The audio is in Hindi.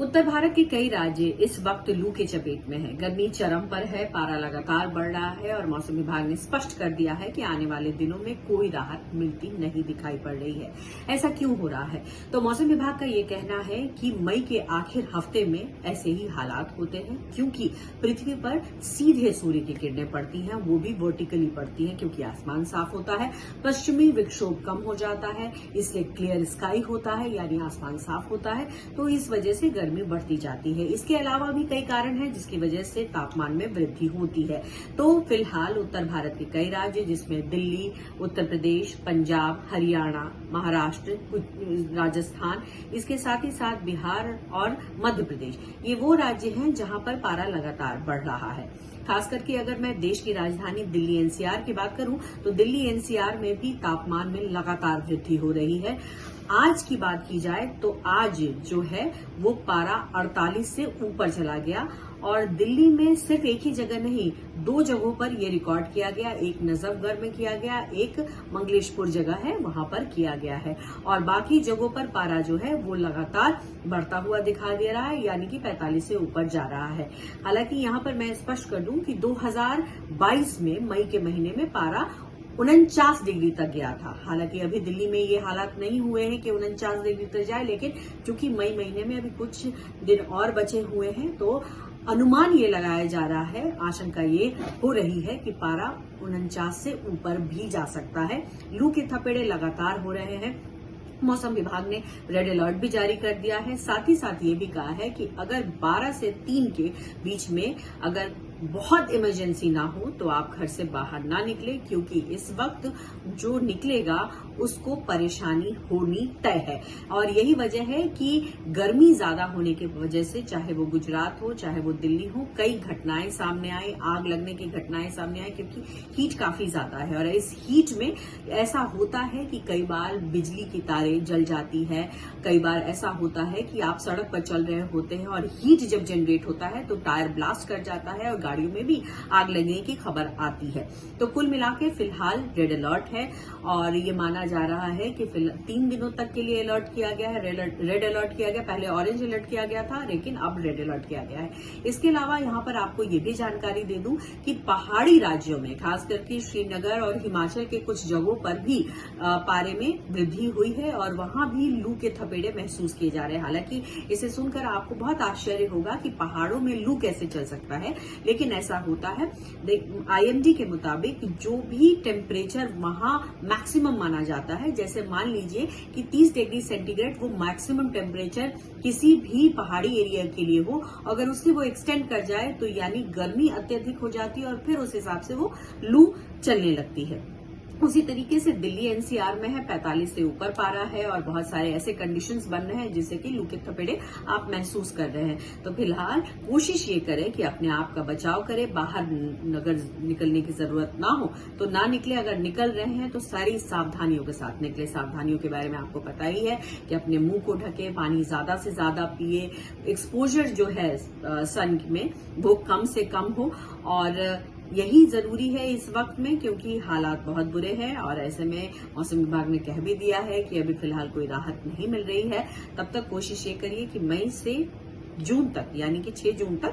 उत्तर भारत के कई राज्य इस वक्त लू के चपेट में हैं। गर्मी चरम पर है, पारा लगातार बढ़ रहा है और मौसम विभाग ने स्पष्ट कर दिया है कि आने वाले दिनों में कोई राहत मिलती नहीं दिखाई पड़ रही है। ऐसा क्यों हो रहा है? तो मौसम विभाग का ये कहना है कि मई के आखिर हफ्ते में ऐसे ही हालात होते हैं, क्योंकि पृथ्वी पर सीधे सूर्य की किरणें पड़ती हैं, वो भी वर्टिकली पड़ती हैं, क्योंकि आसमान साफ होता है, पश्चिमी विक्षोभ कम हो जाता है, इसलिए क्लियर स्काई होता है, यानी आसमान साफ होता है, तो इस वजह से गर्मी बढ़ती जाती है। इसके अलावा भी कई कारण हैं जिसकी वजह से तापमान में वृद्धि होती है। तो फिलहाल उत्तर भारत के कई राज्य, जिसमें दिल्ली, उत्तर प्रदेश, पंजाब, हरियाणा, महाराष्ट्र, राजस्थान, इसके साथ ही साथ बिहार और मध्य प्रदेश, ये वो राज्य हैं जहां पर पारा लगातार बढ़ रहा है। खास करके अगर मैं देश की राजधानी दिल्ली एनसीआर की बात करूं तो दिल्ली एनसीआर में भी तापमान में लगातार वृद्धि हो रही है। आज की बात की जाए तो आज जो है वो पारा 48 से ऊपर चला गया और दिल्ली में सिर्फ एक ही जगह नहीं, दो जगहों पर ये रिकॉर्ड किया गया। एक नजफगढ़ में किया गया, एक मंगलेशपुर जगह है वहां पर किया गया है और बाकी जगहों पर पारा जो है वो लगातार बढ़ता हुआ दिखा दे रहा है, यानी कि 45 से ऊपर जा रहा है। हालांकि यहां पर मैं स्पष्ट कर दूं कि 2022 में मई के महीने में पारा 49 डिग्री तक गया था। हालांकि अभी दिल्ली में ये हालात नहीं हुए हैं कि 49 डिग्री तक जाए, लेकिन चूंकि मई महीने में अभी कुछ दिन और बचे हुए हैं तो अनुमान ये लगाया जा रहा है, आशंका ये हो रही है कि पारा 49 से ऊपर भी जा सकता है। लू के थपेड़े लगातार हो रहे हैं। मौसम विभाग ने रेड अलर्ट भी जारी कर दिया है। साथ ही साथ ये भी कहा है कि अगर 12 से 3 के बीच में अगर बहुत इमरजेंसी ना हो तो आप घर से बाहर ना निकले, क्योंकि इस वक्त जो निकलेगा उसको परेशानी होनी तय है। और यही वजह है कि गर्मी ज्यादा होने की वजह से, चाहे वो गुजरात हो चाहे वो दिल्ली हो, कई घटनाएं सामने आई, आग लगने की घटनाएं सामने आई, क्योंकि हीट काफी ज्यादा है। और इस हीट में ऐसा होता है कि कई बार बिजली की तारें जल जाती है, कई बार ऐसा होता है कि आप सड़क पर चल रहे होते हैं और हीट जब जनरेट होता है तो टायर ब्लास्ट कर जाता है और गाड़ियों में भी आग लगने की खबर आती है। तो कुल मिलाके फिलहाल रेड अलर्ट है और ये माना जा रहा है कि 3 दिनों तक के लिए अलर्ट किया गया है, रेड अलर्ट किया गया। पहले ऑरेंज अलर्ट किया गया था, लेकिन अब रेड अलर्ट किया गया है। इसके अलावा यहाँ पर आपको ये भी जानकारी दे दूं कि पहाड़ी राज्यों में, खास करके श्रीनगर और हिमाचल के कुछ जगहों पर भी पारे में वृद्धि हुई है और वहां भी लू के थपेड़े महसूस किए जा रहे हैं। हालांकि इसे सुनकर आपको बहुत आश्चर्य होगा कि पहाड़ों में लू कैसे चल सकता है, लेकिन ऐसा होता है। आईएमडी के मुताबिक जो भी टेम्परेचर वहां मैक्सिमम माना जाता है, जैसे मान लीजिए कि 30 डिग्री सेंटीग्रेड वो मैक्सिमम टेम्परेचर किसी भी पहाड़ी एरिया के लिए हो, अगर उससे वो एक्सटेंड कर जाए तो यानी गर्मी अत्यधिक हो जाती है और फिर उस हिसाब से वो लू चलने लगती है। उसी तरीके से दिल्ली एनसीआर में है, 45 से ऊपर पारा है और बहुत सारे ऐसे कंडीशंस बन रहे हैं जिससे कि लू के थपेड़े आप महसूस कर रहे हैं। तो फिलहाल कोशिश ये करें कि अपने आप का बचाव करें। बाहर अगर निकलने की जरूरत ना हो तो ना निकले, अगर निकल रहे हैं तो सारी सावधानियों के साथ निकले। सावधानियों के बारे में आपको पता ही है कि अपने मुंह को ढके, पानी ज्यादा से ज्यादा पिए, एक्सपोजर जो है सन में वो कम से कम हो, और यही जरूरी है इस वक्त में, क्योंकि हालात बहुत बुरे हैं और ऐसे में मौसम विभाग ने कह भी दिया है कि अभी फिलहाल कोई राहत नहीं मिल रही है। तब तक कोशिश ये करिए कि मई से जून तक, यानी कि 6 जून तक